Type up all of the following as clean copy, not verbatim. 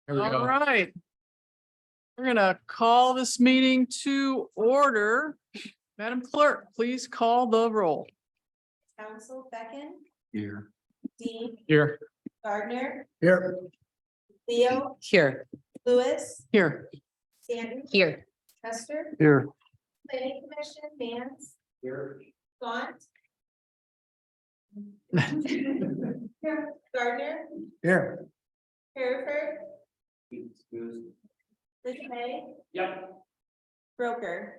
There we All go. right. We're gonna call this meeting to order. Madam Clerk, please call the roll. Council Beckon, Here. Dean, Here. Gardner, Here. Leo, Here. Lewis, Here. Sandy, Here. Chester, Here. Planning Commission, Mans, Here. Gaunt. Gardner, Here. Hereford, Lishay, Yep. Broker.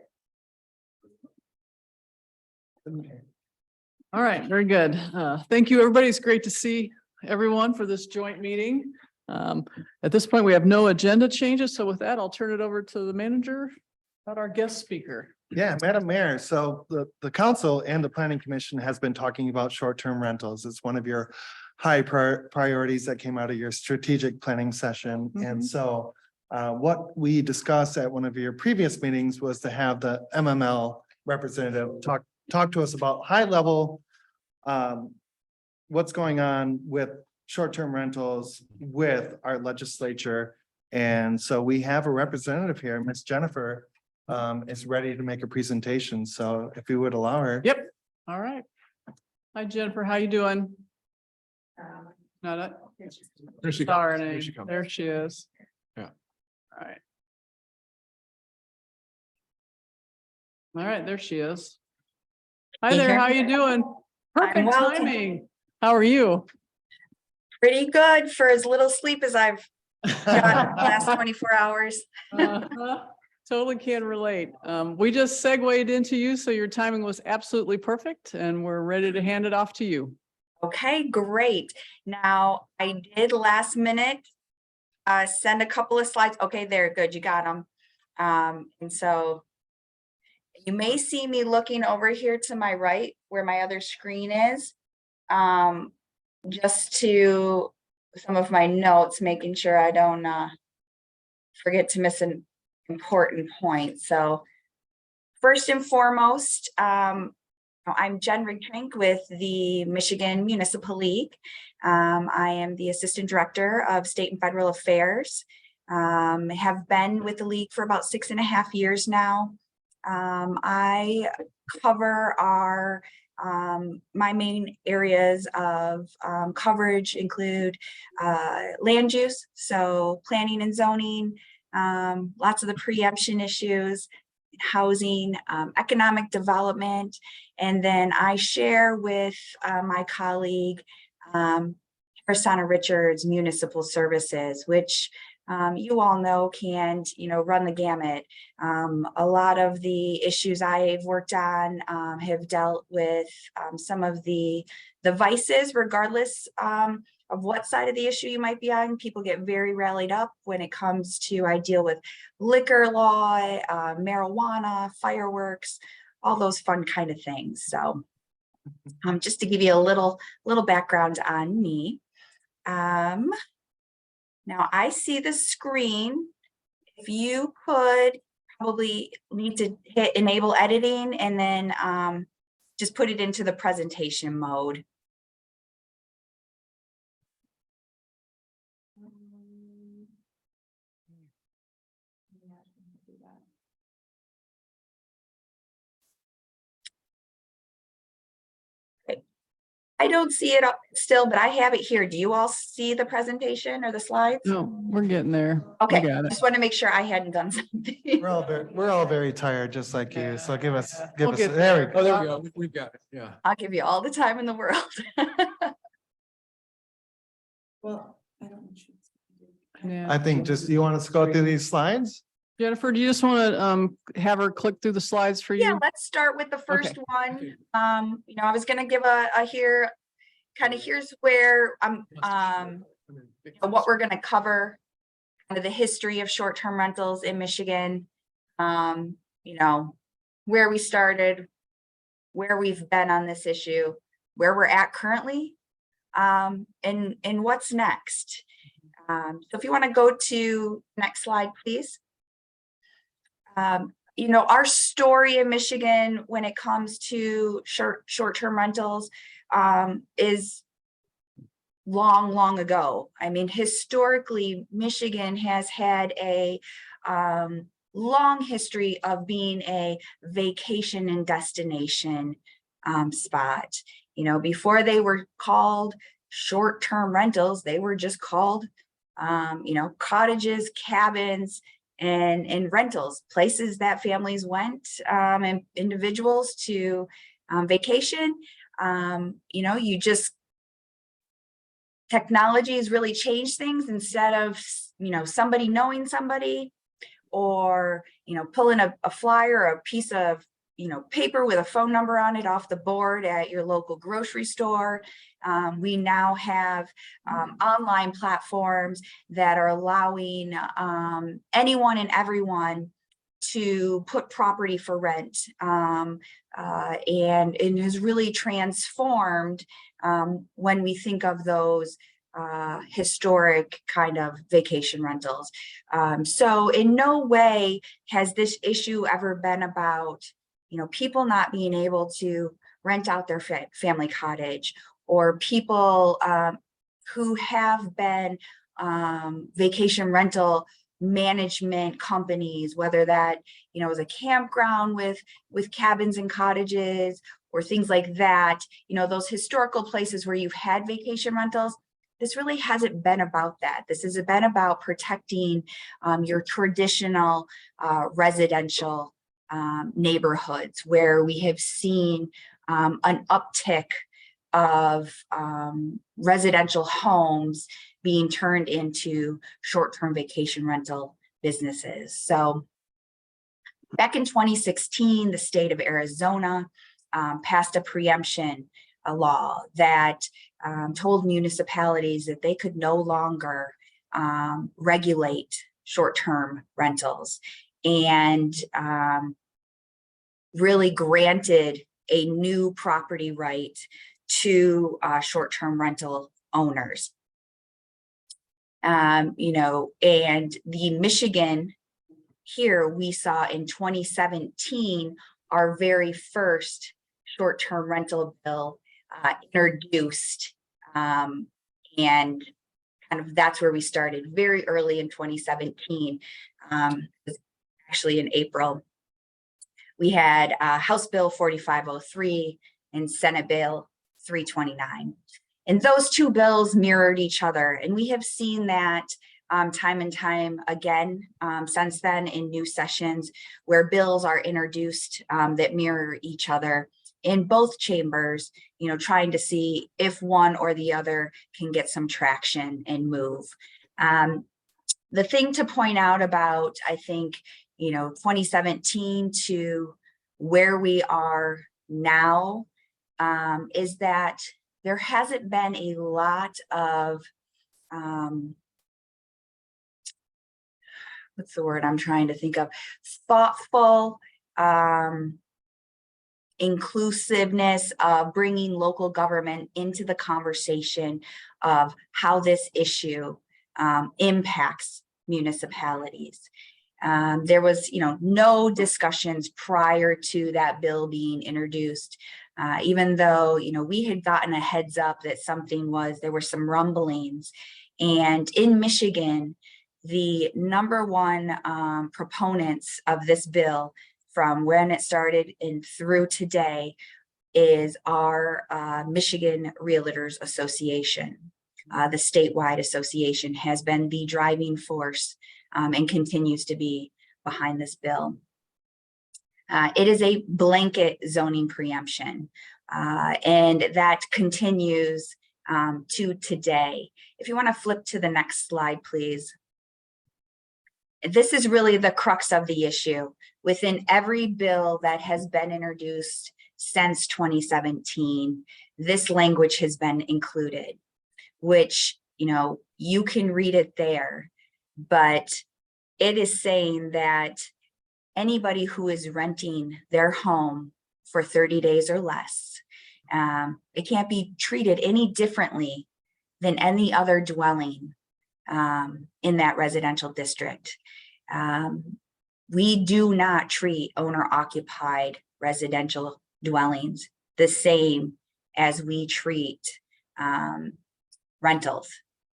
All right, very good. Thank you, everybody. It's great to see everyone for this joint meeting. At this point, we have no agenda changes. So with that, I'll turn it over to the manager about our guest speaker. Yeah, Madam Mayor, so the council and the planning commission has been talking about short-term rentals. It's one of your high priorities that came out of your strategic planning session. And Mhm. so what we discussed at one of your previous meetings was to have the MML representative talk to us about high level what's going on with short-term rentals with our legislature. And so we have a representative here, Miss Jennifer, is ready to make a presentation. So if you would allow her. Yep. All right. Hi, Jennifer. How you doing? Not a. There she Star comes. There name. she comes. There she is. Yeah. All right. All right, there she is. Hi You there, hear how me? you doing? Perfect well. timing. How are you? Pretty good for as little sleep as I've got the last 24 hours. Uh-huh. Totally can relate. We just segued into you, so your timing was absolutely perfect and we're ready to hand it off to you. Okay, great. Now, I did last minute send a couple of slides. Okay, there, good, you got them. And so you may see me looking over here to my right where my other screen is. Just to some of my notes, making sure I don't forget to miss an important point. So first and foremost, I'm Jen Rigtrink with the Michigan Municipal League. I am the Assistant Director of State and Federal Affairs. Have been with the league for about 6.5 years now. I cover our my main areas of coverage include land use, so planning and zoning, lots of the preemption issues, housing, economic development, and then I share with my colleague Prasanna Richards Municipal Services, which you all know can, run the gamut. A lot of the issues I've worked on have dealt with some of the vices, regardless of what side of the issue you might be on. People get very rallied up when it comes to, I deal with liquor law, marijuana, fireworks, all those fun kind of things. So just to give you a little background on me. Now I see the screen. If you could probably need to hit enable editing and then just put it into the presentation mode. I don't see it up still, but I have it here. Do you all see the presentation or the slides? No, we're getting there. We Okay, got it. just want to make sure I hadn't done something. We're all very tired, just like you. So give us, We'll get there we Oh, go. there we go. We've got it. Yeah. I'll give you all the time in the world. Well, I don't. Yeah. I think just, you want us to go through these slides? Jennifer, do you just want to have her click through the slides for Yeah, you? let's start with the first Okay. one. Okay. I was gonna give a here, kind of here's where I'm what we're gonna cover, kind of the history of short-term rentals in Michigan. Where we started, where we've been on this issue, where we're at currently, and what's next. So if you want to go to next slide, please. Our story in Michigan when it comes to short-term rentals is long, long ago. I mean, historically, Michigan has had a long history of being a vacation and destination spot. You know, before they were called short-term rentals, they were just called, you know, cottages, cabins, and rentals, places that families went and individuals to vacation. You know, technology has really changed things. Instead of, you know, somebody knowing somebody, or, you know, pulling a flyer, a piece of, you know, paper with a phone number on it off the board at your local grocery store. We now have online platforms that are allowing anyone and everyone to put property for rent, and has really transformed when we think of those historic kind of vacation rentals. So in no way has this issue ever been about, you know, people not being able to rent out their family cottage, or people who have been vacation rental management companies, whether that, you know, is a campground with cabins and cottages or things like that. You know, those historical places where you've had vacation rentals. This really hasn't been about that. This has been about protecting your traditional residential neighborhoods, where we have seen an uptick of residential homes being turned into short-term vacation rental businesses. So back in 2016, the state of Arizona passed a preemption law that told municipalities that they could no longer regulate short-term rentals, and really granted a new property right to short-term rental owners. You know, and the Michigan here, we saw in 2017, our very first short-term rental bill introduced, and kind of that's where we started very early in 2017. Actually in April, we had House Bill 4503 and Senate Bill 329. And those two bills mirrored each other. And we have seen that time and time again since then in new sessions, where bills are introduced that mirror each other in both chambers, you know, trying to see if one or the other can get some traction and move. The thing to point out about, I think, you know, 2017 to where we are now is that there hasn't been a lot of, what's the word I'm trying to think of, thoughtful inclusiveness of bringing local government into the conversation of how this issue impacts municipalities. There was, you know, no discussions prior to that bill being introduced, even though, you know, we had gotten a heads up that there were some rumblings. And in Michigan, the number one proponents of this bill from when it started and through today is our Michigan Realtors Association. The statewide association has been the driving force and continues to be behind this bill. It is a blanket zoning preemption, and that continues to today. If you want to flip to the next slide, please. This is really the crux of the issue. Within every bill that has been introduced since 2017, this language has been included, which, you know, you can read it there, but it is saying that anybody who is renting their home for 30 days or less, it can't be treated any differently than any other dwelling in that residential district. We do not treat owner-occupied residential dwellings the same as we treat rentals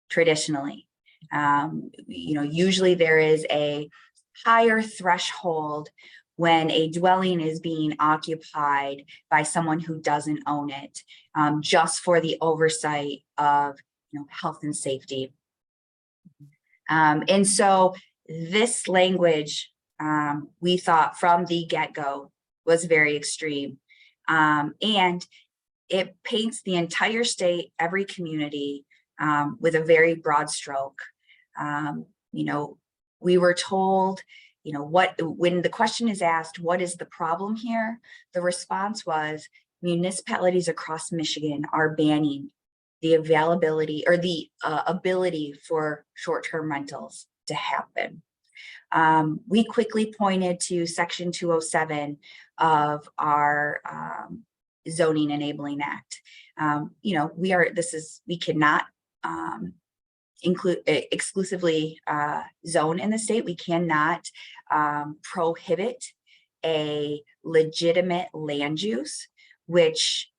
traditionally. Usually there is a higher threshold when a dwelling is being occupied by someone who doesn't own it, just for the oversight of health and safety. And so this language, we thought from the get-go was very extreme. And it paints the entire state, every community, with a very broad stroke. We were told, when the question is asked, what is the problem here? The response was municipalities across Michigan are banning the availability or the ability for short-term rentals to happen. We quickly pointed to Section 207 of our Zoning Enabling Act. We cannot include exclusively zone in the state. We cannot prohibit a legitimate land use, which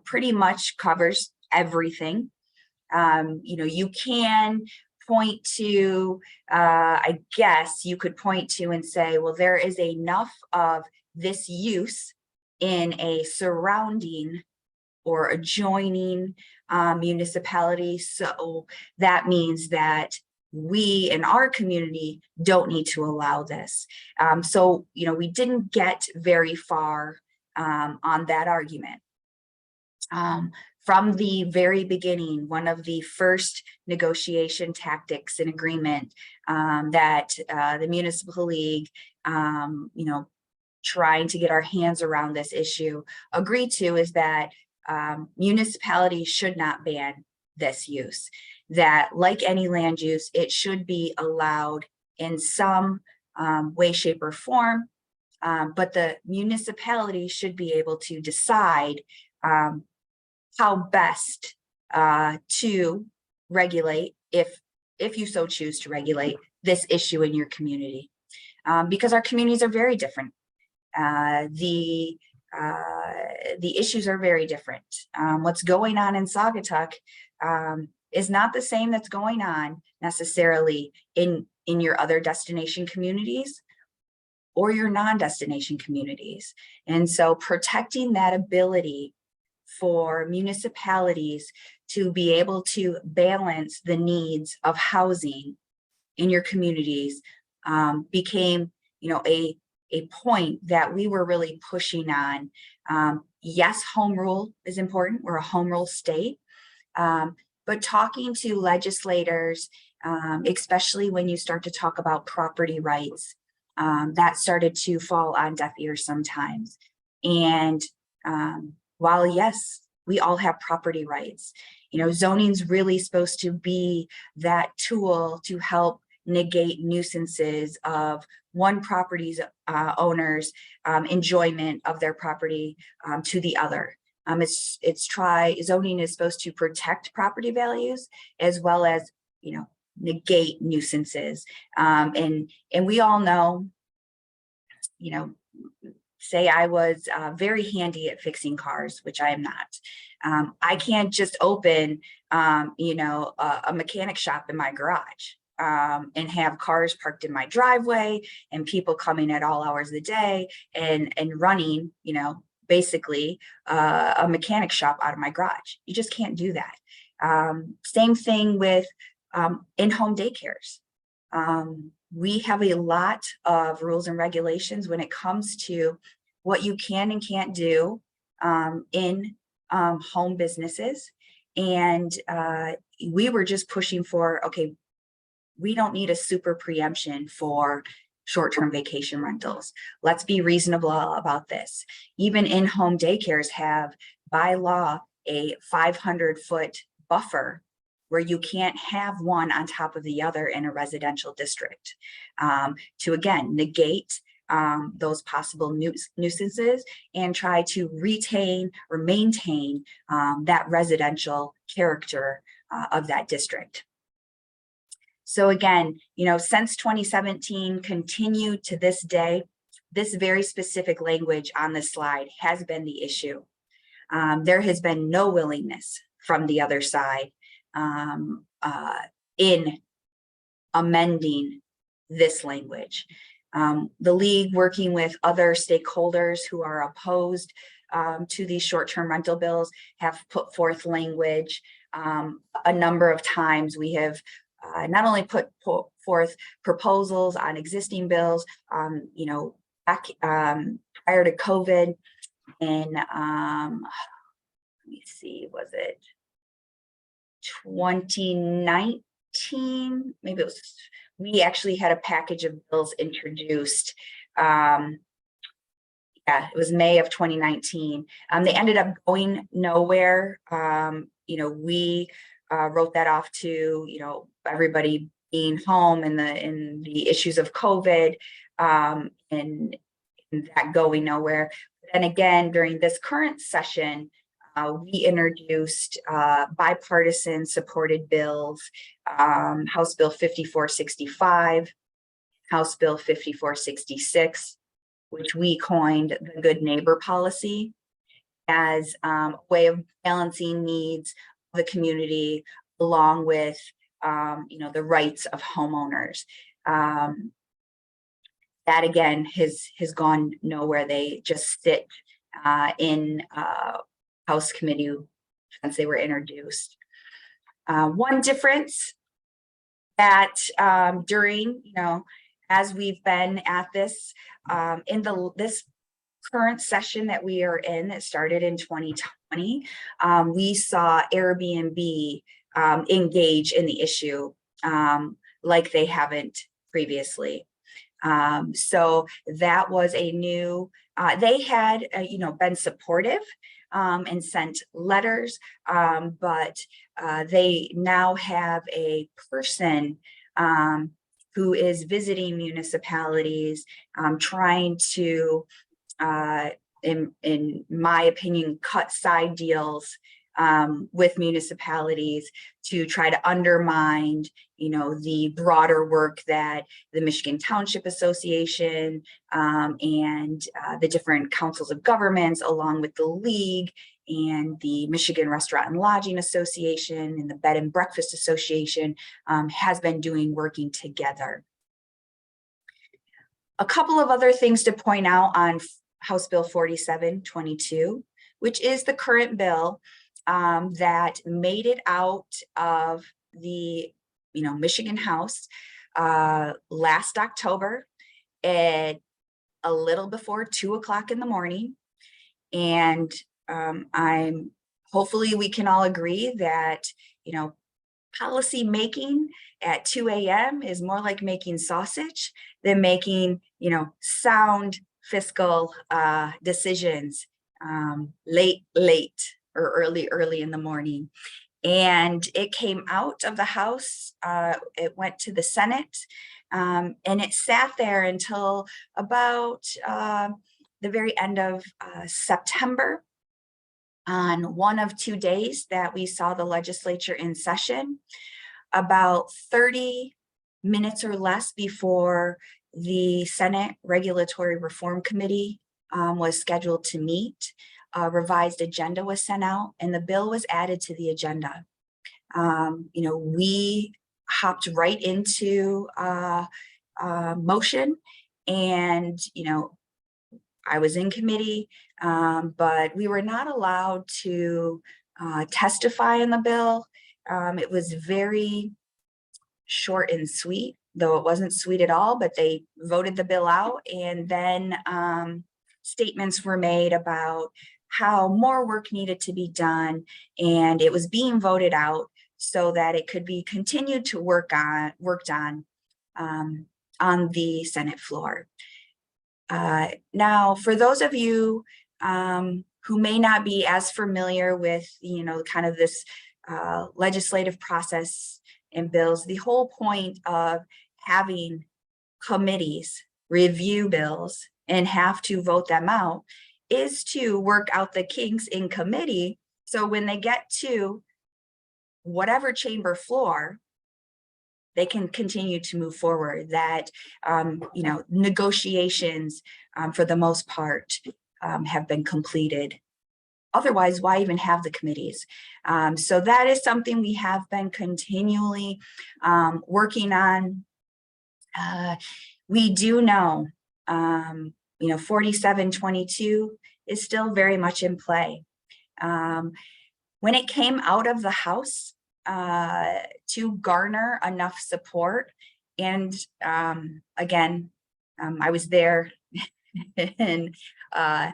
pretty much covers everything. You can point to, I guess you could point to and say, well, there is enough of this use in a surrounding or adjoining municipality. So that means that we in our community don't need to allow this. So we didn't get very far on that argument. From the very beginning, one of the first negotiation tactics and agreement that the Municipal League, trying to get our hands around this issue, agreed to is that municipalities should not ban this use, that like any land use, it should be allowed in some way, shape, or form, but the municipality should be able to decide how best to regulate, if you so choose to regulate this issue in your community, because our communities are very different. The issues are very different. What's going on in Saugatuck is not the same that's going on necessarily in your other destination communities or your non-destination communities. And so protecting that ability for municipalities to be able to balance the needs of housing in your communities became, a point that we were really pushing on. Yes, home rule is important. We're a home rule state, but talking to legislators, especially when you start to talk about property rights, that started to fall on deaf ears sometimes. And while yes, we all have property rights, zoning's really supposed to be that tool to help negate nuisances of one property's owner's enjoyment of their property to the other. Zoning is supposed to protect property values as well as, negate nuisances. And we all know, say I was very handy at fixing cars, which I am not. I can't just open, a mechanic shop in my garage and have cars parked in my driveway and people coming at all hours of the day and running, basically a mechanic shop out of my garage. You just can't do that. Same thing with in-home daycares. We have a lot of rules and regulations when it comes to what you can and can't do in home businesses. And we were just pushing for, okay, we don't need a super preemption for short-term vacation rentals. Let's be reasonable about this. Even in-home daycares have by law a 500-foot buffer where you can't have one on top of the other in a residential district to again negate those possible nuisances and try to retain or maintain that residential character of that district. So again, since 2017, continued to this day, this very specific language on this slide has been the issue. There has been no willingness from the other side in amending this language. The league, working with other stakeholders who are opposed to these short-term rental bills, have put forth language. A number of times we have not only put forth proposals on existing bills, you know, back prior to COVID, and let me see, was it 2019? Maybe it was, we actually had a package of bills introduced. Yeah, it was May of 2019. They ended up going nowhere. You know, we wrote that off to, you know, everybody being home and the issues of COVID, and that going nowhere. And again, during this current session, we introduced bipartisan supported bills, House Bill 5465, House Bill 5466, which we coined the Good Neighbor Policy as a way of balancing needs of the community along with, you know, the rights of homeowners. That again has gone nowhere. They just sit in House committee since they were introduced. One difference that during, you know, as we've been at this in this current session that we are in, that started in 2020, we saw Airbnb engage in the issue like they haven't previously. So that was a new, they had, you know, been supportive and sent letters, but they now have a person who is visiting municipalities, trying to, in my opinion, cut side deals with municipalities to try to undermine, you know, the broader work that the Michigan Township Association and the different councils of governments, along with the league and the Michigan Restaurant and Lodging Association and the Bed and Breakfast Association has been doing, working together. A couple of other things to point out on House Bill 4722, which is the current bill that made it out of the, you know, Michigan House last October at a little before 2 o'clock in the morning. And hopefully we can all agree that, you know, policy making at 2 a.m. is more like making sausage than making, you know, sound fiscal decisions late or early in the morning. And it came out of the House, it went to the Senate, and it sat there until about the very end of September, on one of 2 days that we saw the legislature in session. About 30 minutes or less before the Senate Regulatory Reform Committee was scheduled to meet, a revised agenda was sent out and the bill was added to the agenda. You know, we hopped right into motion, and, you know, I was in committee, but we were not allowed to testify in the bill. It was very short and sweet, though it wasn't sweet at all, but they voted the bill out, and then statements were made about how more work needed to be done, and it was being voted out so that it could be continued to worked on the Senate floor. Now, for those of you who may not be as familiar with, you know, kind of this legislative process and bills, the whole point of having committees review bills and have to vote them out is to work out the kinks in committee. So when they get to whatever chamber floor, they can continue to move forward, that, you know, negotiations for the most part have been completed otherwise, why even have the committees? So that is something we have been continually working on. We do know, 4722 is still very much in play. When it came out of the House to garner enough support, and again, I was there and I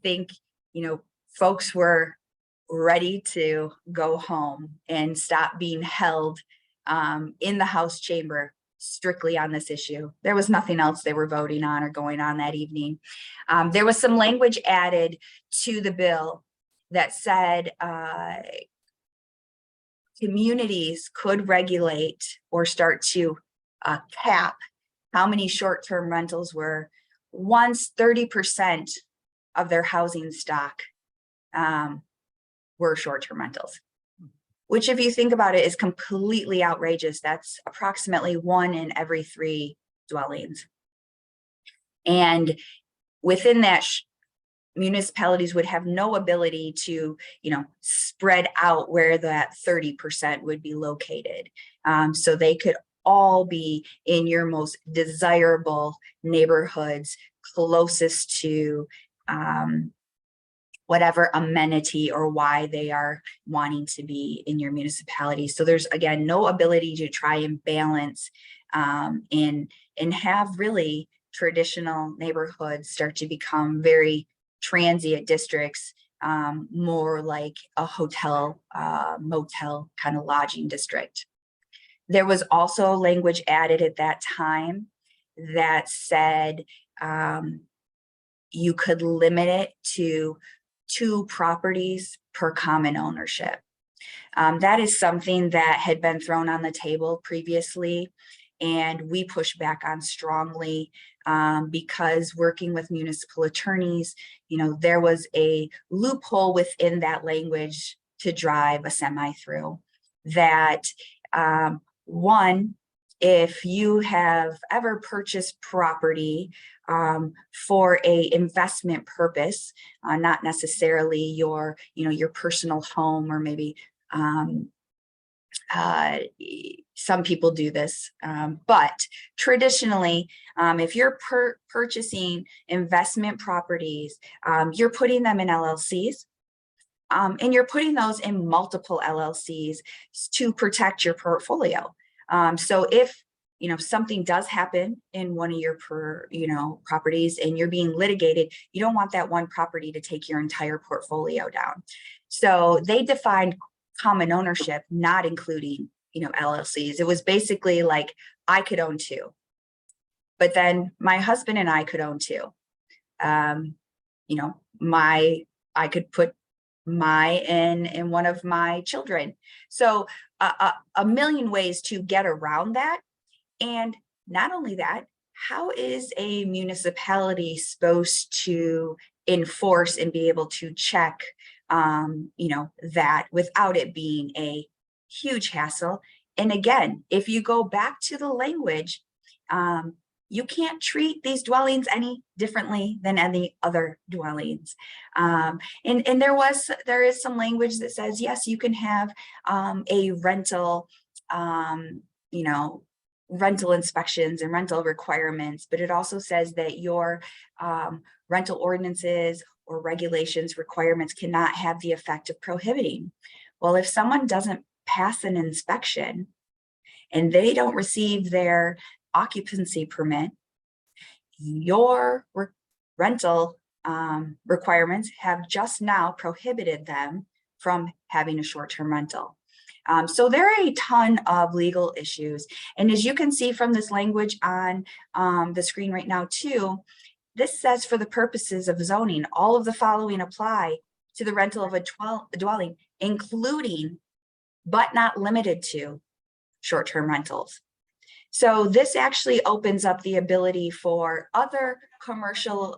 think, folks were ready to go home and stop being held in the House chamber strictly on this issue. There was nothing else they were voting on or going on that evening. There was some language added to the bill that said communities could regulate or start to cap how many short-term rentals were once 30% of their housing stock were short-term rentals, which, if you think about it, is completely outrageous. That's approximately 1 in every 3 dwellings. And within that, municipalities would have no ability to, spread out where that 30% would be located. So they could all be in your most desirable neighborhoods closest to whatever amenity or why they are wanting to be in your municipality. So there's, again, no ability to try and balance and have really traditional neighborhoods start to become very transient districts, more like a hotel, motel kind of lodging district. There was also language added at that time that said you could limit it to 2 properties per common ownership. That is something that had been thrown on the table previously, and we pushed back on strongly because working with municipal attorneys, there was a loophole within that language to drive a semi through that. One, if you have ever purchased property for a investment purpose, not necessarily your, your personal home, or maybe some people do this, but traditionally, if you're purchasing investment properties, you're putting them in LLCs. And you're putting those in multiple LLCs to protect your portfolio. So if something does happen in one of your properties and you're being litigated, you don't want that one property to take your entire portfolio down. So they defined common ownership, not including LLCs. It was basically like I could own 2, but then my husband and I could own 2. I could put my in one of my children. So a million ways to get around that. And not only that, how is a municipality supposed to enforce and be able to check that without it being a huge hassle? And again, if you go back to the language, you can't treat these dwellings any differently than any other dwellings. And there is some language that says, yes, you can have a rental, rental inspections and rental requirements, but it also says that your rental ordinances or regulations requirements cannot have the effect of prohibiting. Well, if someone doesn't pass an inspection and they don't receive their occupancy permit, your rental requirements have just now prohibited them from having a short-term rental. So there are a ton of legal issues. And as you can see from this language on the screen right now too, this says for the purposes of zoning, all of the following apply to the rental of a dwelling, including but not limited to short-term rentals. So this actually opens up the ability for other commercial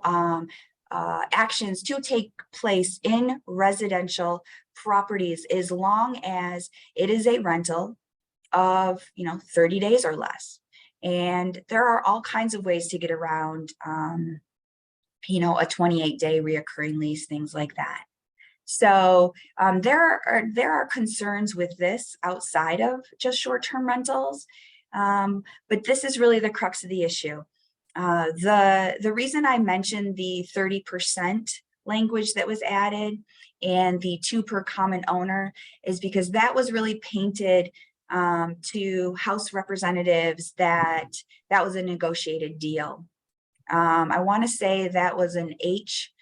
actions to take place in residential properties, as long as it is a rental of 30 days or less. And there are all kinds of ways to get around a 28-day reoccurring lease, things like that. So there are concerns with this outside of just short-term rentals. But this is really the crux of the issue. The reason I mentioned the 30% language that was added and the 2 per common owner is because that was really painted to House representatives that was a negotiated deal. I want to say that was an H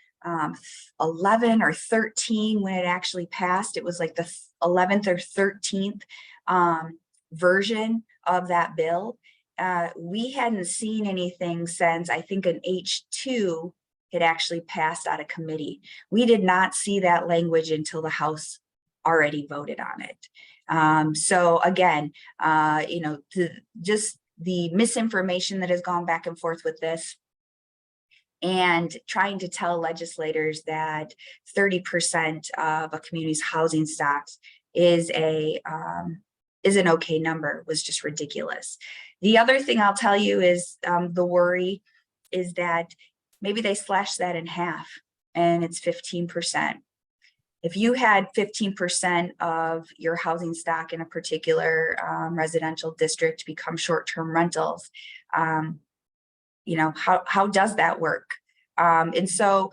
11 or 13 when it actually passed. It was like the 11th or 13th version of that bill. We hadn't seen anything since I think an H2 had actually passed out of committee. We did not see that language until the House already voted on it. So again, you know, just the misinformation that has gone back and forth with this, and trying to tell legislators that 30% of a community's housing stocks is an okay number was just ridiculous. The other thing I'll tell you is the worry is that maybe they slash that in half and it's 15%. If you had 15% of your housing stock in a particular residential district become short-term rentals, you know, how does that work? And so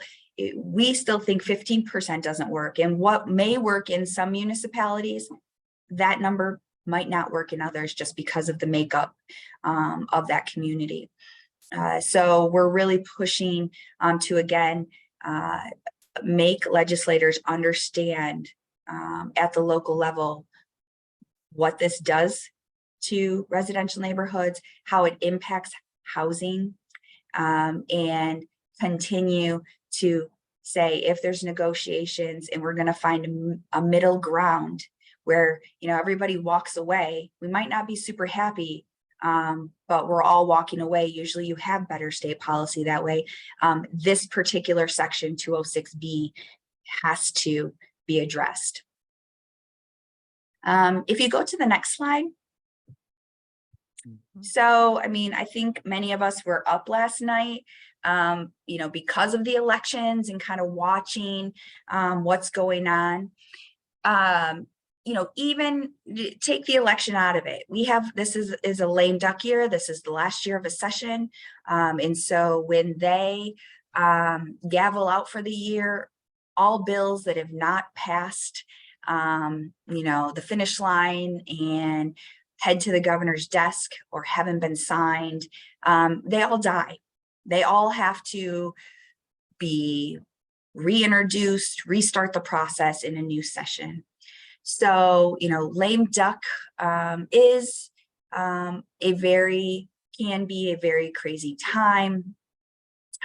we still think 15% doesn't work. And what may work in some municipalities, that number might not work in others just because of the makeup of that community. So we're really pushing to, again, make legislators understand at the local level what this does to residential neighborhoods, how it impacts housing, and continue to say if there's negotiations and we're going to find a middle ground where, you know, everybody walks away, we might not be super happy, but we're all walking away. Usually you have better state policy that way. This particular section 206B has to be addressed. If you go to the next slide. So, I mean, I think many of us were up last night, you know, because of the elections and kind of watching what's going on. You know, even take the election out of it. We have, this is a lame duck year. This is the last year of a session. And so when they gavel out for the year, all bills that have not passed, you know, the finish line and head to the governor's desk or haven't been signed, they all die. They all have to be reintroduced, restart the process in a new session. So, you know, lame duck is can be a very crazy time.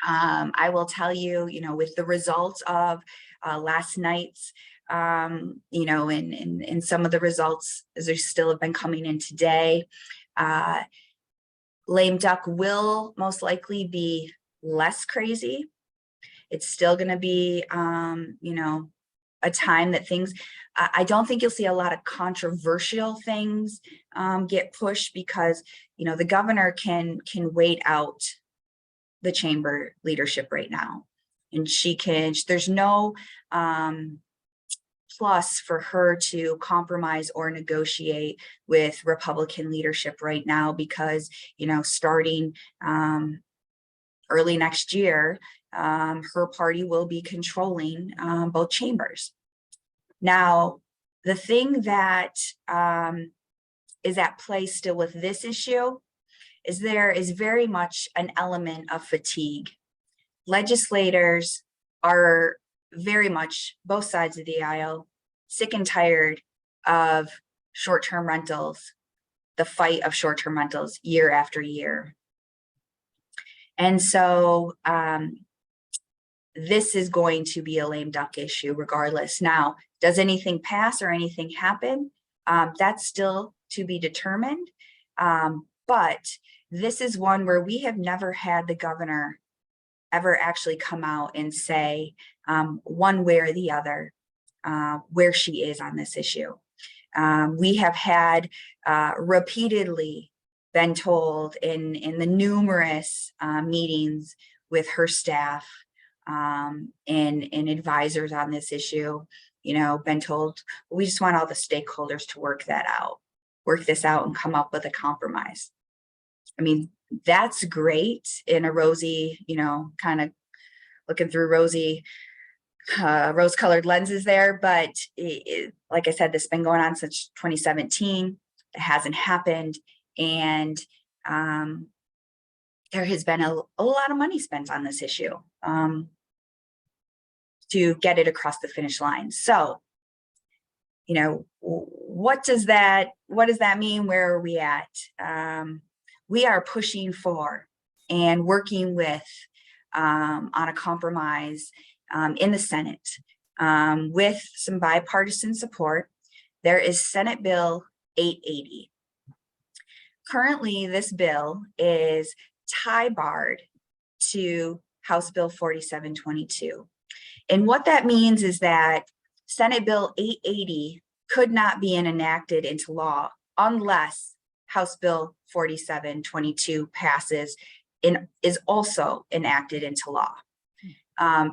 I will tell you, you know, with the results of last night's, you know, and some of the results as they still have been coming in today, lame duck will most likely be less crazy. It's still going to be, you know, a time that things, I don't think you'll see a lot of controversial things get pushed because, you know, the governor can wait out the chamber leadership right now. And she can, there's no plus for her to compromise or negotiate with Republican leadership right now because, you know, starting early next year, her party will be controlling both chambers. Now, the thing that is at play still with this issue is there is very much an element of fatigue. Legislators are very much, both sides of the aisle, sick and tired of short-term rentals, the fight of short-term rentals year after year. And so this is going to be a lame duck issue regardless. Now, does anything pass or anything happen? That's still to be determined. But this is one where we have never had the governor ever actually come out and say one way or the other where she is on this issue. We have had repeatedly been told in the numerous meetings with her staff and advisors on this issue, you know, been told, we just want all the stakeholders to work this out and come up with a compromise. I mean, that's great in a rosy, you know, kind of looking through rose-colored lenses there, but like I said, this has been going on since 2017. It hasn't happened, and there has been a lot of money spent on this issue to get it across the finish line. So, you know, what does that mean? Where are we at? We are pushing for and working with on a compromise in the Senate with some bipartisan support. There is Senate Bill 880. Currently, this bill is tie barred to House Bill 4722. And what that means is that Senate Bill 880 could not be enacted into law unless House Bill 4722 passes and is also enacted into law.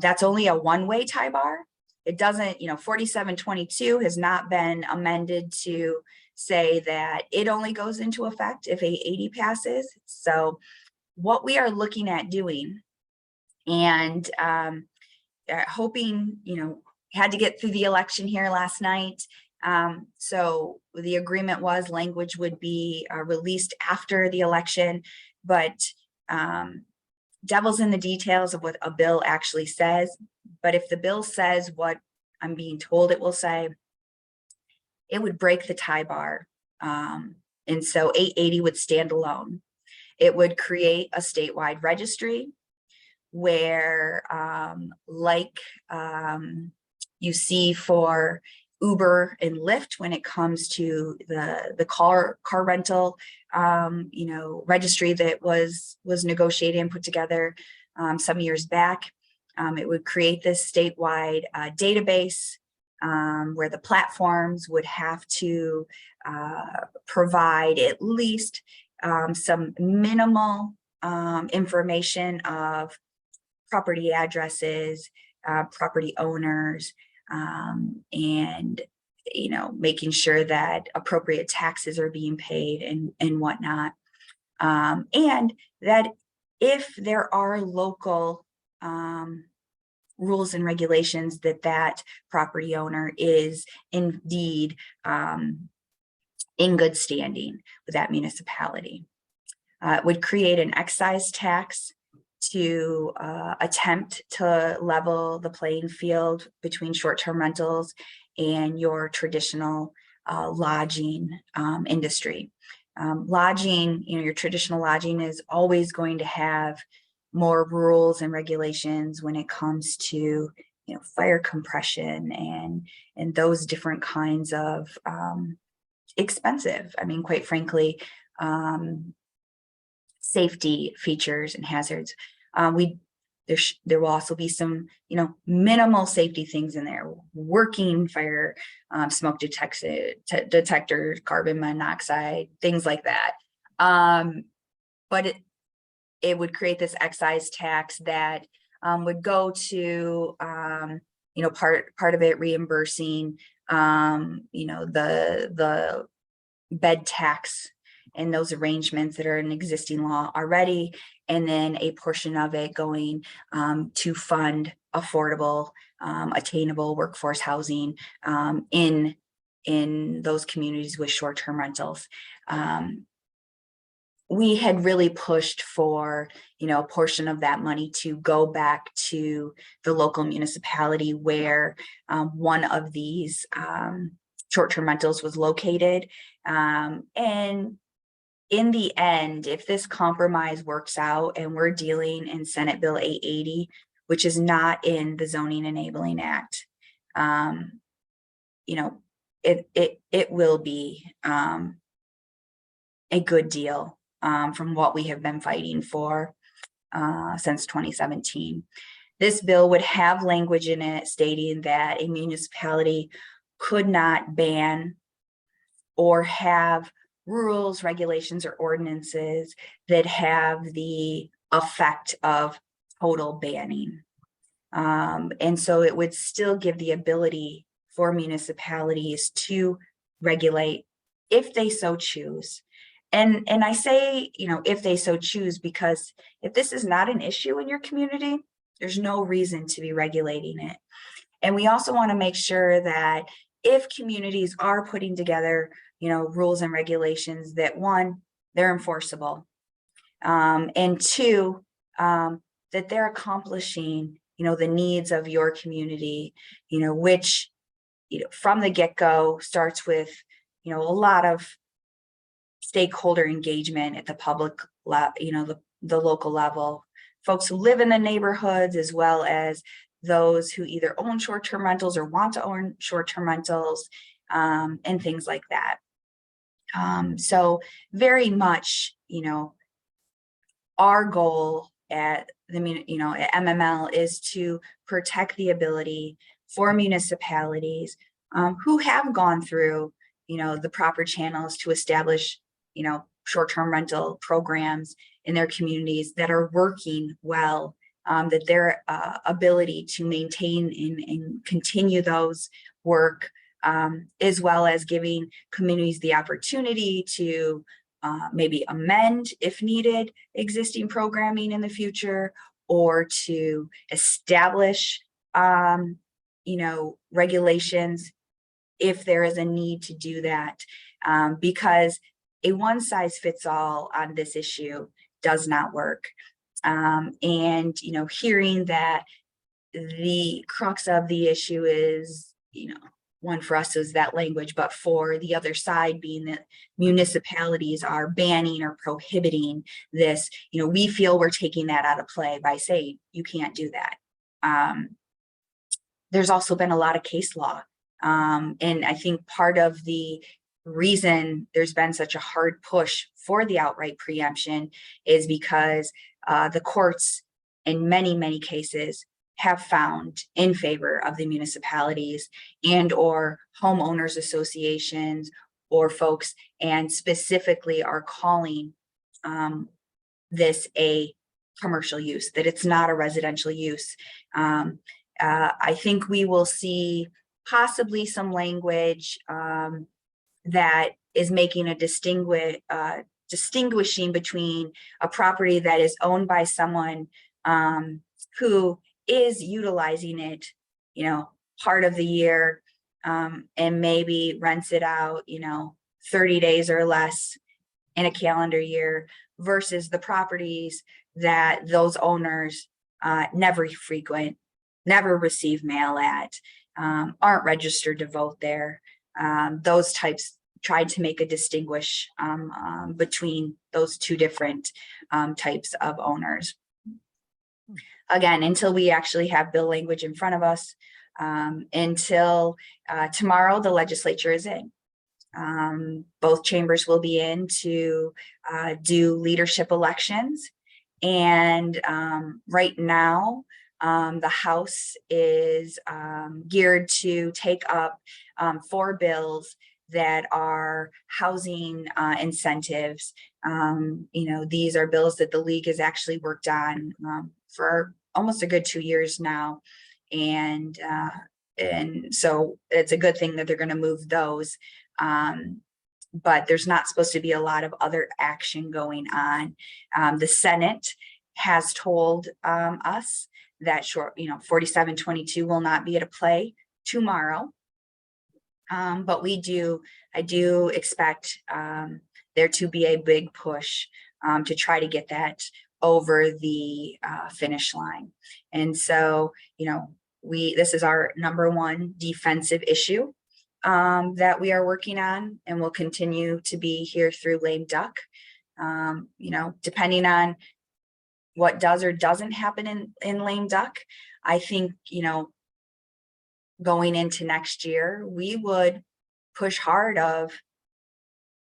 That's only a one-way tie bar. It doesn't, you know, 4722 has not been amended to say that it only goes into effect if 880 passes. So what we are looking at doing, and hoping, you know, had to get through the election here last night. So the agreement was language would be released after the election, but devil's in the details of what a bill actually says. But if the bill says what I'm being told it will say, it would break the tie bar. And so 880 would stand alone. It would create a statewide registry where like you see for Uber and Lyft when it comes to the car rental, you know, registry that was negotiated and put together some years back. It would create this statewide database where the platforms would have to provide at least some minimal information of property addresses, property owners, and, you know, making sure that appropriate taxes are being paid and whatnot. And that if there are local rules and regulations that property owner is indeed in good standing with that municipality. It would create an excise tax to attempt to level the playing field between short-term rentals and your traditional lodging industry. Lodging, you know, your traditional lodging is always going to have more rules and regulations when it comes to, you know, fire compression and those different kinds of expensive. I mean, quite frankly, safety features and hazards. There will also be some, you know, minimal safety things in there, working fire smoke detectors, carbon monoxide, things like that. But it would create this excise tax that would go to, you know, part of it reimbursing, you know, the bed tax and those arrangements that are in existing law already, and then a portion of it going to fund affordable, attainable workforce housing in those communities with short-term rentals. We had really pushed for, you know, a portion of that money to go back to the local municipality where one of these short-term rentals was located. And in the end, if this compromise works out and we're dealing in Senate Bill 880, which is not in the Zoning Enabling Act, you know, it will be a good deal from what we have been fighting for since 2017. This bill would have language in it stating that a municipality could not ban or have rules, regulations, or ordinances that have the effect of total banning. And so it would still give the ability for municipalities to regulate if they so choose. And I say, if they so choose, because if this is not an issue in your community, there's no reason to be regulating it. And we also want to make sure that if communities are putting together, rules and regulations, that one, they're enforceable. And two, that they're accomplishing, the needs of your community, which, from the get-go starts with, a lot of stakeholder engagement at the public the local level, folks who live in the neighborhoods, as well as those who either own short-term rentals or want to own short-term rentals, and things like that. So very much, our goal at the, at MML is to protect the ability for municipalities who have gone through, the proper channels to establish, short-term rental programs in their communities that are working well, that their ability to maintain and continue those work, as well as giving communities the opportunity to maybe amend, if needed, existing programming in the future, or to establish, regulations if there is a need to do that, because a one-size-fits-all on this issue does not work. And, hearing that the crux of the issue is, one for us is that language, but for the other side being that municipalities are banning or prohibiting this, we feel we're taking that out of play by saying you can't do that. There's also been a lot of case law. And I think part of the reason there's been such a hard push for the outright preemption is because the courts in many, many cases have found in favor of the municipalities and or homeowners associations or folks, and specifically are calling this a commercial use, that it's not a residential use. I think we will see possibly some language that is making a distinguishing between a property that is owned by someone who is utilizing it, part of the year, and maybe rents it out, 30 days or less in a calendar year, versus the properties that those owners never frequent, never receive mail at, aren't registered to vote there. Those types, tried to make a distinguish between those two different types of owners. Again, until we actually have bill language in front of us, until tomorrow, the legislature is in. Both chambers will be in to do leadership elections. And right now, the House is geared to take up 4 bills that are housing incentives. These are bills that the league has actually worked on for almost a good 2 years now. And so it's a good thing that they're going to move those. But there's not supposed to be a lot of other action going on. The Senate has told us that 4722 will not be at a play tomorrow. But I do expect there to be a big push to try to get that over the finish line. And so, this is our #1 defensive issue that we are working on, and will continue to be here through lame duck. Depending on what does or doesn't happen in lame duck, I think, going into next year, we would push hard of,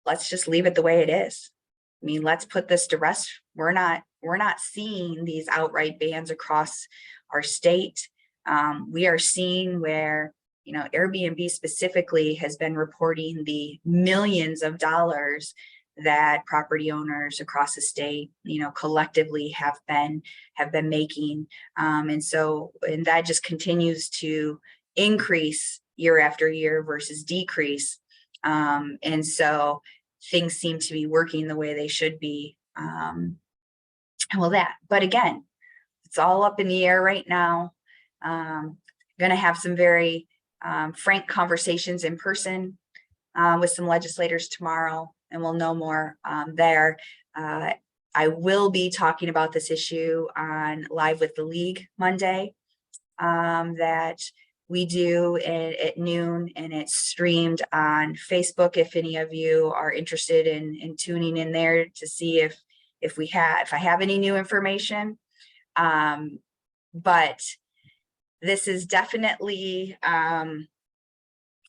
let's just leave it the way it is. I mean, let's put this to rest. We're not seeing these outright bans across our state. We are seeing where, Airbnb specifically has been reporting the millions of dollars that property owners across the state, collectively have been making. And that just continues to increase year after year versus decrease. And so things seem to be working the way they should be. But again, it's all up in the air right now. Going to have some very frank conversations in person with some legislators tomorrow, and we'll know more there. I will be talking about this issue on Live with the League Monday that we do at noon, and it's streamed on Facebook. If any of you are interested in tuning in there to see if I have any new information. But this is definitely an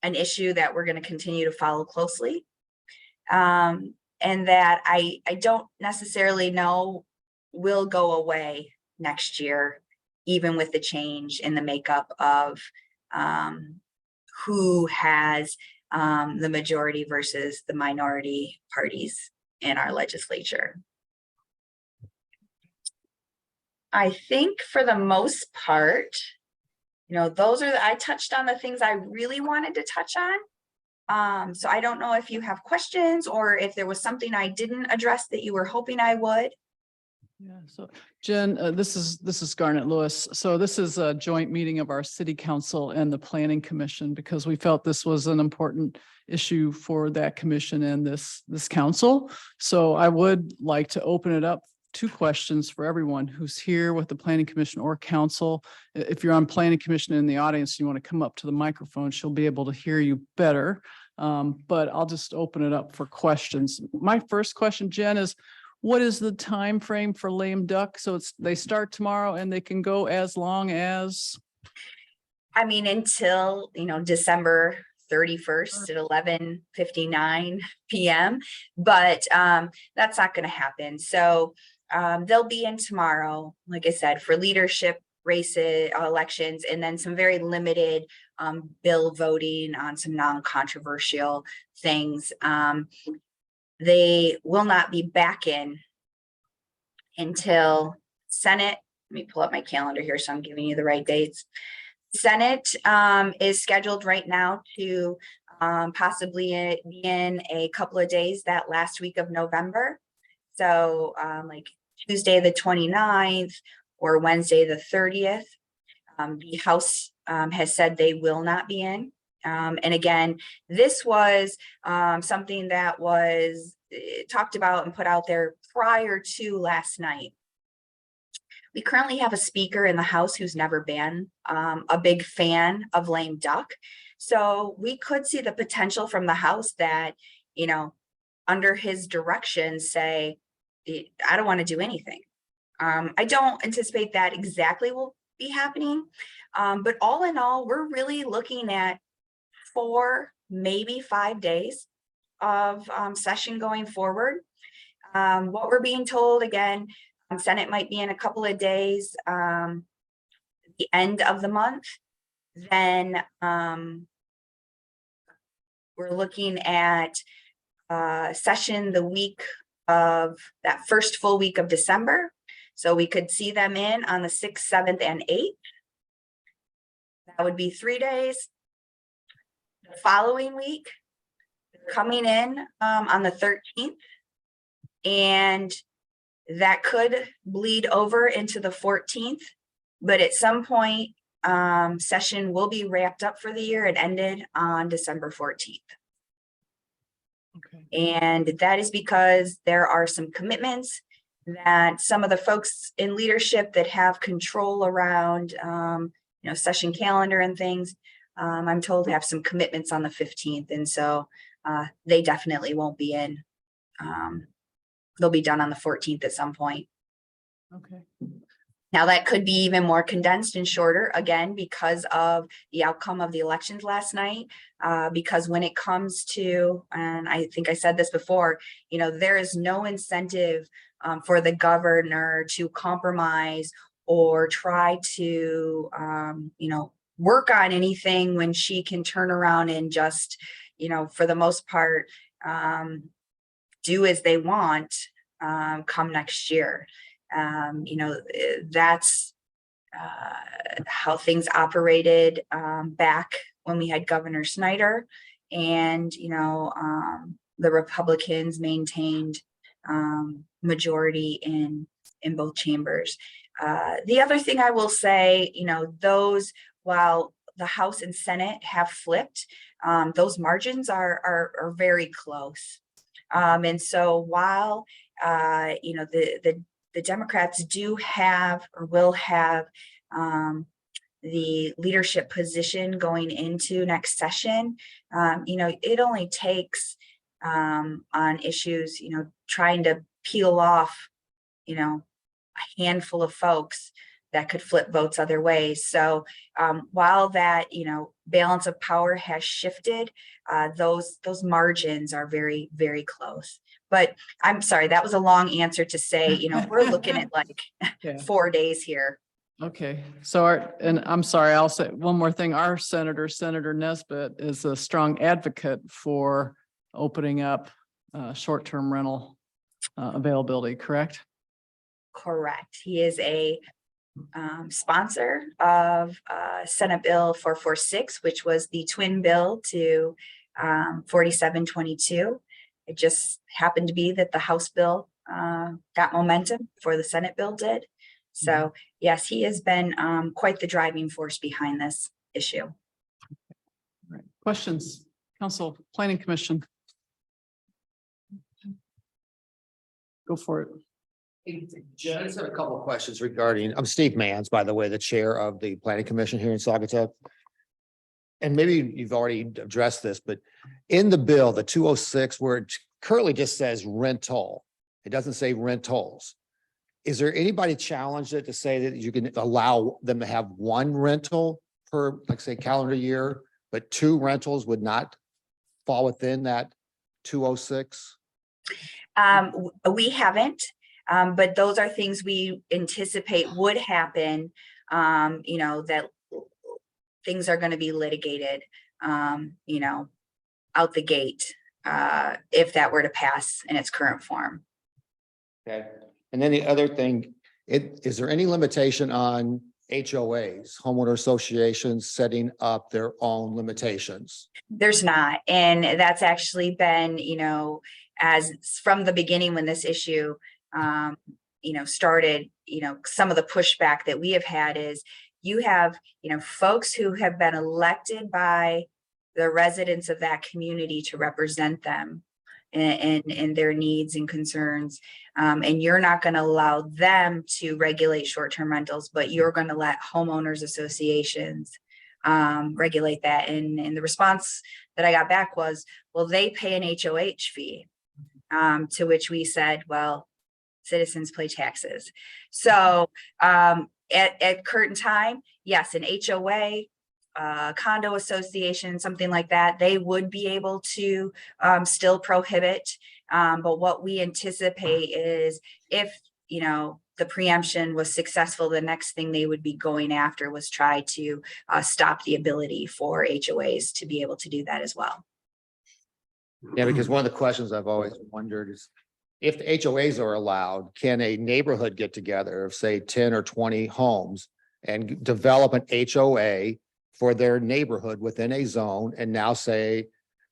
issue that we're going to continue to follow closely. And that I don't necessarily know will go away next year, even with the change in the makeup of who has the majority versus the minority parties in our legislature. I think for the most part, those are I touched on the things I really wanted to touch on. So I don't know if you have questions or if there was something I didn't address that you were hoping I would. Yeah, so Jen, this is Garnet Lewis. So this is a joint meeting of our city council and the planning commission, because we felt this was an important issue for that commission and this council. So I would like to open it up. 2 questions for everyone who's here with the planning commission or council. If you're on planning commission in the audience, you want to come up to the microphone, she'll be able to hear you better. But I'll just open it up for questions. My first question, Jen, is what is the time frame for lame duck? So they start tomorrow and they can go as long as? I mean, until, December 31st at 11:59 p.m. But that's not going to happen. So they'll be in tomorrow, like I said, for leadership races, elections, and then some very limited bill voting on some non-controversial things. They will not be back in until Senate. Let me pull up my calendar here so I'm giving you the right dates. Senate is scheduled right now to possibly be in a couple of days that last week of November. So like Tuesday the 29th or Wednesday the 30th. The House has said they will not be in. And again, this was something that was talked about and put out there prior to last night. We currently have a speaker in the House who's never been a big fan of lame duck. So we could see the potential from the House that, under his direction, say, I don't want to do anything. I don't anticipate that exactly will be happening. But all in all, we're really looking at 4, maybe 5 days of session going forward. What we're being told, again, Senate might be in a couple of days, the end of the month. Then we're looking at session the week of that first full week of December. So we could see them in on the 6th, 7th, and 8th. That would be 3 days. The following week, coming in on the 13th. And that could bleed over into the 14th. But at some point, session will be wrapped up for the year and ended on December 14th. Okay. And that is because there are some commitments that some of the folks in leadership that have control around, session calendar and things, I'm told have some commitments on the 15th. And so they definitely won't be in. They'll be done on the 14th at some point. Okay. Now that could be even more condensed and shorter, again, because of the outcome of the elections last night. Because when it comes to, and I think I said this before, there is no incentive for the governor to compromise or try to, work on anything when she can turn around and just, for the most part, do as they want come next year. That's how things operated back when we had Governor Snyder, and the Republicans maintained majority in both chambers. The other thing I will say, while the House and Senate have flipped, those margins are very close. And so while the Democrats do have or will have the leadership position going into next session, it only takes on issues, trying to peel off, a handful of folks that could flip votes other ways. So while that, balance of power has shifted, those margins are very, very close. But I'm sorry, that was a long answer to say, we're looking at like Yeah. 4 days here. Okay, so and I'm sorry, I'll say one more thing. Our Senator Nesbitt is a strong advocate for opening up short-term rental availability, correct? Correct. He is a sponsor of Senate Bill 446, which was the twin bill to 4722. It just happened to be that the House bill got momentum before the Senate bill did. So yes, he has been quite the driving force behind this issue. Right. Questions, Council, Planning Commission? Go for it. Jen, I just have a couple of questions regarding, I'm Steve Mans, by the way, the chair of the Planning Commission here in Saugatuck. And maybe you've already addressed this, but in the bill, the 206, where it currently just says rental, it doesn't say rentals. Is there anybody challenged it to say that you can allow them to have one rental per, like say, calendar year, but 2 rentals would not fall within that 206? We haven't. But those are things we anticipate would happen, that things are going to be litigated, out the gate, if that were to pass in its current form. Okay. And then the other thing, is there any limitation on HOAs, homeowner associations setting up their own limitations? There's not. And that's actually been, as from the beginning when this issue started, some of the pushback that we have had is you have, folks who have been elected by the residents of that community to represent them and their needs and concerns. And you're not going to allow them to regulate short-term rentals, but you're going to let homeowners associations regulate that. And the response that I got back was, well, they pay an HOH fee, to which we said, well, citizens pay taxes. So at current time, yes, an HOA, condo association, something like that, they would be able to still prohibit. But what we anticipate is if, the preemption was successful, the next thing they would be going after was try to stop the ability for HOAs to be able to do that as well. Yeah, because one of the questions I've always wondered is, if the HOAs are allowed, can a neighborhood get together of say 10 or 20 homes and develop an HOA for their neighborhood within a zone and now say,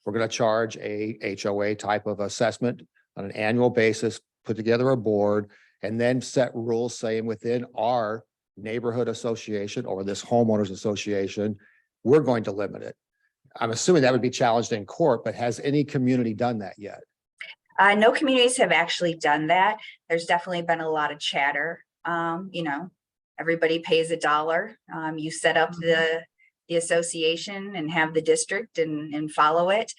we're going to charge a HOA type of assessment on an annual basis, put together a board, and then set rules saying within our neighborhood association or this homeowners association, we're going to limit it. I'm assuming that would be challenged in court, but has any community done that yet? No communities have actually done that. There's definitely been a lot of chatter. Everybody pays $1. You set up the association and have the district and follow it.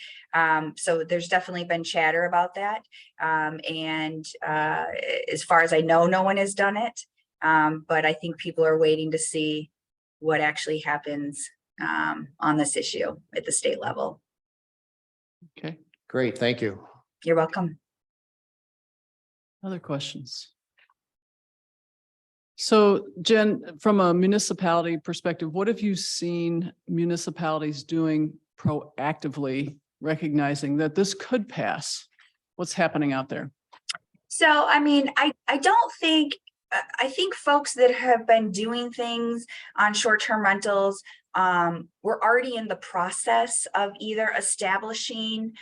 So there's definitely been chatter about that. And as far as I know, no one has done it. But I think people are waiting to see what actually happens on this issue at the state level. Okay, Great, thank you. You're welcome. other questions? So Jen, from a municipality perspective, what have you seen municipalities doing proactively, recognizing that this could pass what's happening out there? So, I mean, I don't think, I think folks that have been doing things on short-term rentals, we're already in the process of either establishing,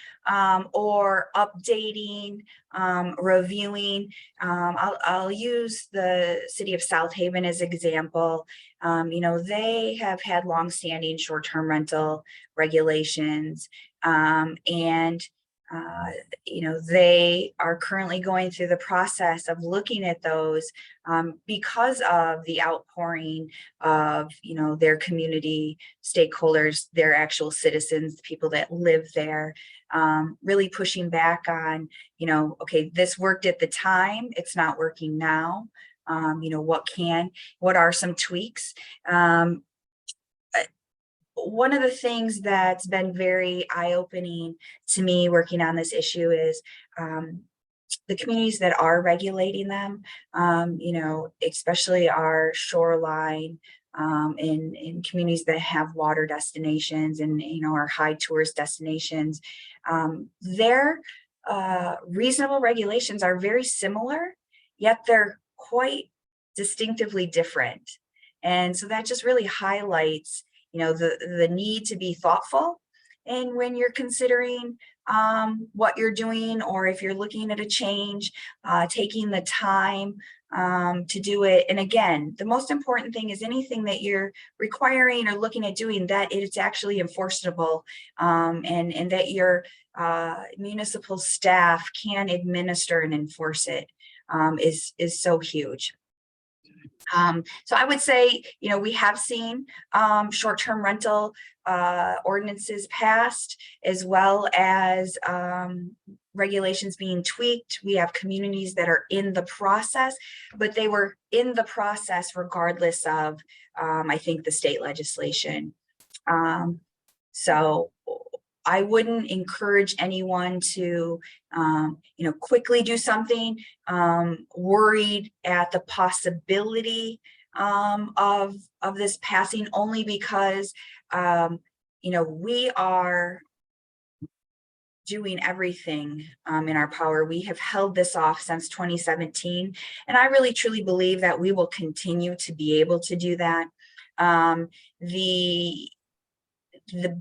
or updating, reviewing. I'll use the city of South Haven as example. You know, they have had longstanding short-term rental regulations, and you know, they are currently going through the process of looking at those, because of the outpouring of, you know, their community stakeholders, their actual citizens, people that live there, really pushing back on, you know, okay, this worked at the time, it's not working now. You know, what are some tweaks? One of the things that's been very eye-opening to me working on this issue is the communities that are regulating them, you know, especially our shoreline, in communities that have water destinations and, you know, our high tourist destinations. Their reasonable regulations are very similar, yet they're quite distinctively different. And so that just really highlights, you know, the need to be thoughtful. And when you're considering what you're doing, or if you're looking at a change, taking the time to do it. And again, the most important thing is anything that you're requiring or looking at doing, that it's actually enforceable, and that your municipal staff can administer and enforce it, is so huge. So I would say, you know, we have seen short-term rental ordinances passed, as well as regulations being tweaked. We have communities that are in the process, but they were in the process regardless of, I think, the state legislation. So I wouldn't encourage anyone to, you know, quickly do something, worried at the possibility of this passing, only because, you know, we are doing everything in our power. We have held this off since 2017, and I really truly believe that we will continue to be able to do that. The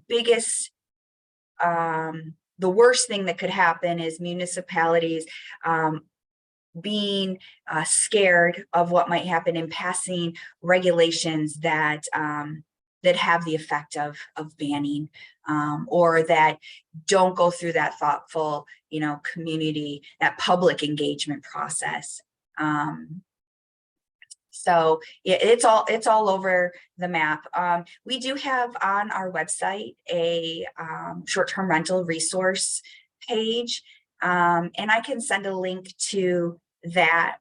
biggest, the worst thing that could happen is municipalities being scared of what might happen in passing regulations that that have the effect of banning, or that don't go through that thoughtful, you know, community, that public engagement process. So yeah, it's all over the map. We do have on our website a short-term rental resource page, and I can send a link to that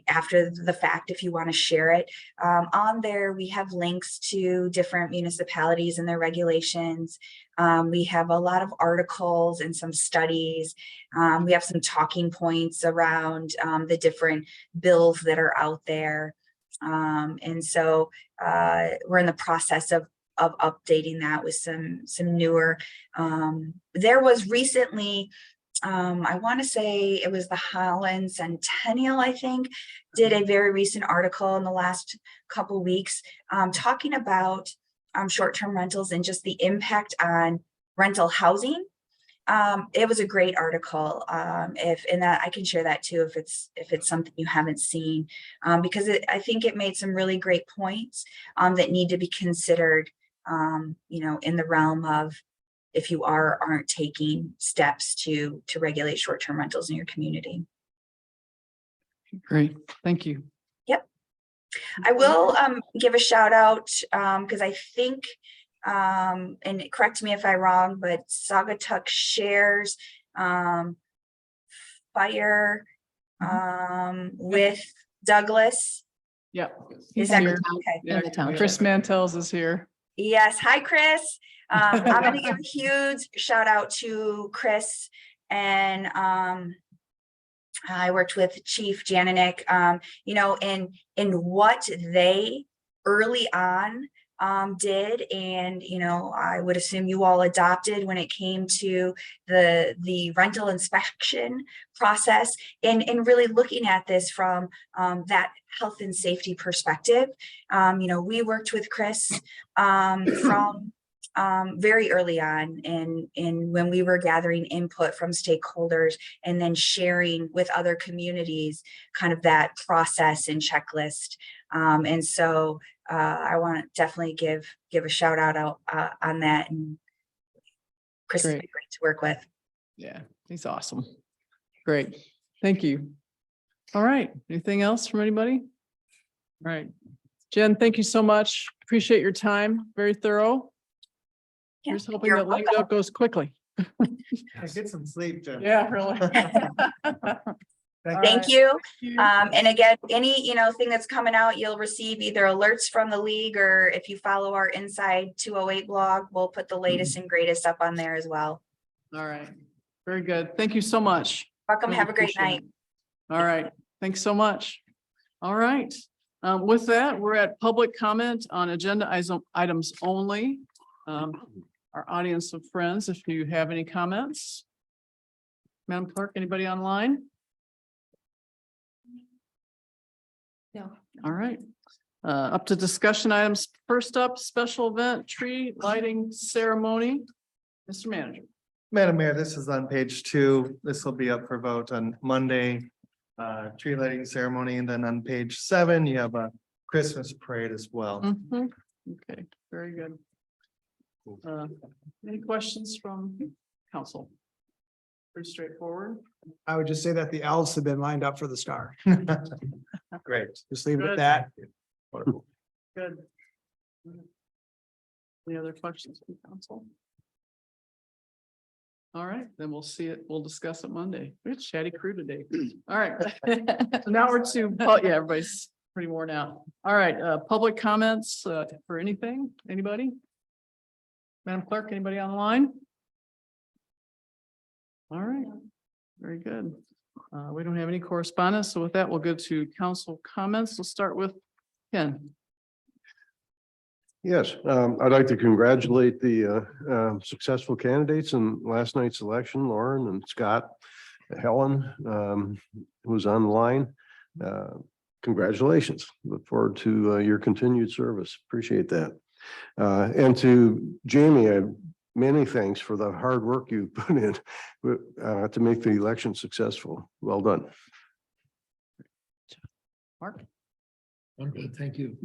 after the fact if you want to share it. On there, we have links to different municipalities and their regulations. We have a lot of articles and some studies. We have some talking points around the different bills that are out there. And so we're in the process of updating that with some newer. There was recently, I want to say it was the Holland Centennial, I think, did a very recent article in the last couple of weeks, talking about short-term rentals and just the impact on rental housing. It was a great article. And that I can share that too if it's something you haven't seen, because I think it made some really great points that need to be considered, you know, in the realm of if you are or aren't taking steps to regulate short-term rentals in your community. Great, thank you. Yep. I will give a shout out, because I think, and correct me if I'm wrong, but Saugatuck shares fire with Douglas. Yeah. Is He's that here. okay? Yeah, In the township. Chris Mantels is here. Yes. Hi, Chris. I'm going to give a huge shout out to Chris, and I worked with Chief Janinik, you know, in what they early on did, and, you know, I would assume you all adopted when it came to the rental inspection process, and really looking at this from that health and safety perspective. You know, we worked with Chris from very early on in when we were gathering input from stakeholders and then sharing with other communities kind of that process and checklist. And so I want to definitely give a shout out on that. And Chris has been Great. great to work with. Yeah, he's awesome. Great. Thank you. All right. Anything else from anybody? All right. Jen, thank you so much. Appreciate your time. Very thorough. Yeah, Here's hoping you're that Lakeville goes quickly. Get some sleep, Jen. Yeah, really. Thank you. And again, any, you know, thing that's coming out, you'll receive either alerts from the league, or if you follow our Inside 208 blog, we'll put the latest and greatest up on there as well. All right. Very good. Thank you so much. Welcome. Really Have a great appreciate night. it. All right. Thanks so much. All right. With that, we're at public comment on agenda items only. Our audience of friends, if you have any comments. Madam Clerk, anybody online? No. All right. Up to discussion items. First up, special event tree lighting ceremony. Mr. Manager. Madam Mayor, this is on page 2. This will be up for vote on Monday. Tree lighting ceremony, and then on page 7, you have a Christmas parade as well. Mhm. Okay, very good. Any questions from council? Pretty straightforward. I would just say that the elves have been lined up for the star. Great. Just leave it Good. at that. Good. Any other questions from council? All right, then we'll see it. We'll discuss it Monday. We had a chatty crew today. All right. So now we're to, oh yeah, everybody's pretty worn out. All right, public comments for anything? Anybody? Madam Clerk, anybody online? All right, very good. We don't have any correspondence, so with that, we'll go to council comments. We'll start with Ken. Yes, I'd like to congratulate the successful candidates in last night's election, Lauren and Scott, Helen, who was on the line. Congratulations. Look forward to your continued service. Appreciate that. And to Jamie, many thanks for the hard work you put in to make the election successful. Well done. Mark? I'm good, thank you.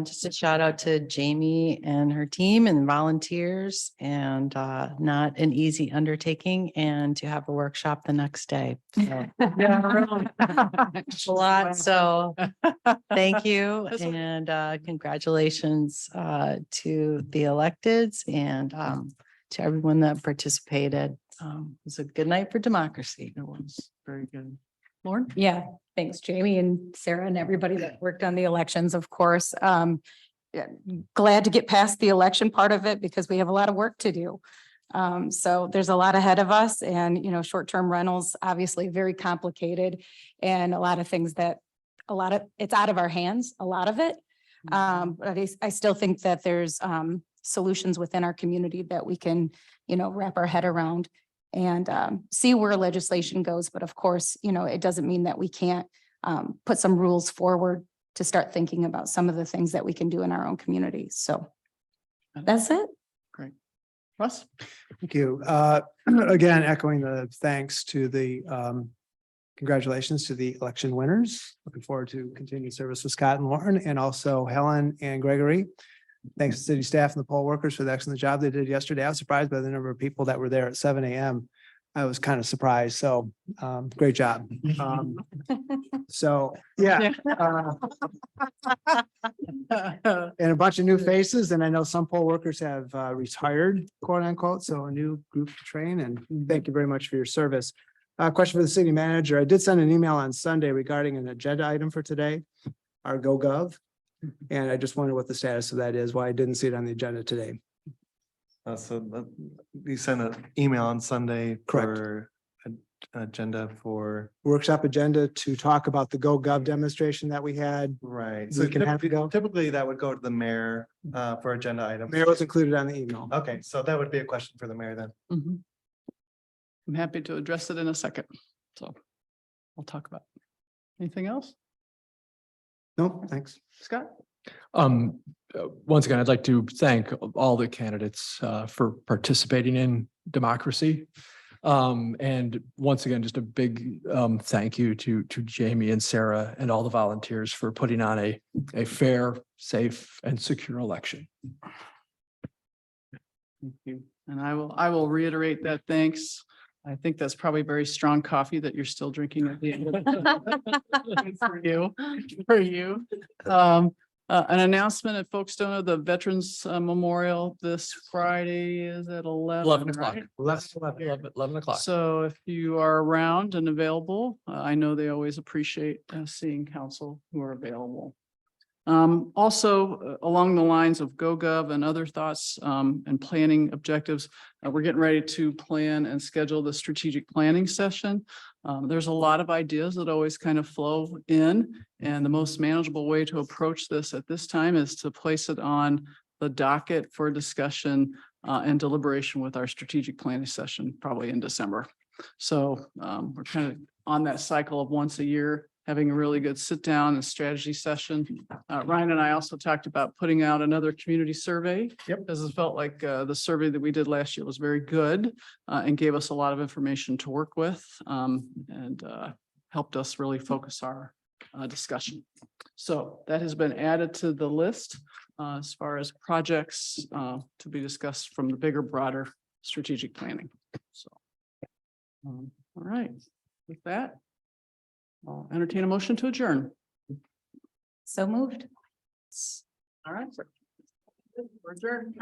Just a shout out to Jamie and her team and volunteers, and not an easy undertaking, and to have a workshop the next day. So Yeah, really. it's a lot, so thank you That's okay. and congratulations to the electeds and to everyone that participated. It was a good night for democracy. It was very good. Lauren? Yeah, thanks, Jamie and Sarah and everybody that worked on the elections, of course. Yeah, glad to get past the election part of it because we have a lot of work to do. So there's a lot ahead of us, and, you know, short-term rentals, obviously very complicated, and a lot of things that it's out of our hands, a lot of it. But I still think that there's solutions within our community that we can, you know, wrap our head around and see where legislation goes. But of course, you know, it doesn't mean that we can't put some rules forward to start thinking about some of the things that we can do in our own communities. So that's it. Great. Russ? Thank you. Again, echoing the thanks to the congratulations to the election winners. Looking forward to continued service with Scott and Lauren, and also Helen and Gregory. Thanks to city staff and the poll workers for the excellent job they did yesterday. I was surprised by the number of people that were there at 7 a.m. I was kind of surprised. So great job. So, yeah. And a bunch of new faces. And I know some poll workers have retired, quote unquote. So a new group to train, and thank you very much for your service. Question for the city manager. I did send an email on Sunday regarding an agenda item for today, our GoGov. And I just wonder what the status of that is, why I didn't see it on the agenda today. So you sent an email on Sunday Correct. for agenda for, Workshop agenda to talk about the GoGov demonstration that we had. right? So we can have it go. Typically, that would go to the mayor for agenda items. Mayor was included on the email. Okay, so that would be a question for the mayor then. Mhm. I'm happy to address it in a second, so we'll talk about it. Anything else, No, thanks. Scott? Once again, I'd like to thank all the candidates for participating in democracy. And once again, just a big thank you to Jamie and Sarah and all the volunteers for putting on a fair, safe, and secure election. Thank you. And I will reiterate that thanks. I think that's probably very strong coffee that you're still drinking at the end. Good for you. An announcement, if folks don't know, the Veterans Memorial this Friday is at 11 o'clock. right? 11 o'clock. So if you are around and available, I know they always appreciate seeing council who are available. Also, along the lines of GoGov and other thoughts and planning objectives, we're getting ready to plan and schedule the strategic planning session. There's a lot of ideas that always kind of flow in, and the most manageable way to approach this at this time is to place it on the docket for discussion and deliberation with our strategic planning session, probably in December. So we're kind of on that cycle of once a year, having a really good sit down and strategy session. Ryan and I also talked about putting out another community survey. Yep. Because it felt like the survey that we did last year was very good and gave us a lot of information to work with and helped us really focus our discussion. So that has been added to the list as far as projects to be discussed from the bigger, broader strategic planning. So, all right, with that, I'll entertain a motion to adjourn. So moved. All right. We're adjourned.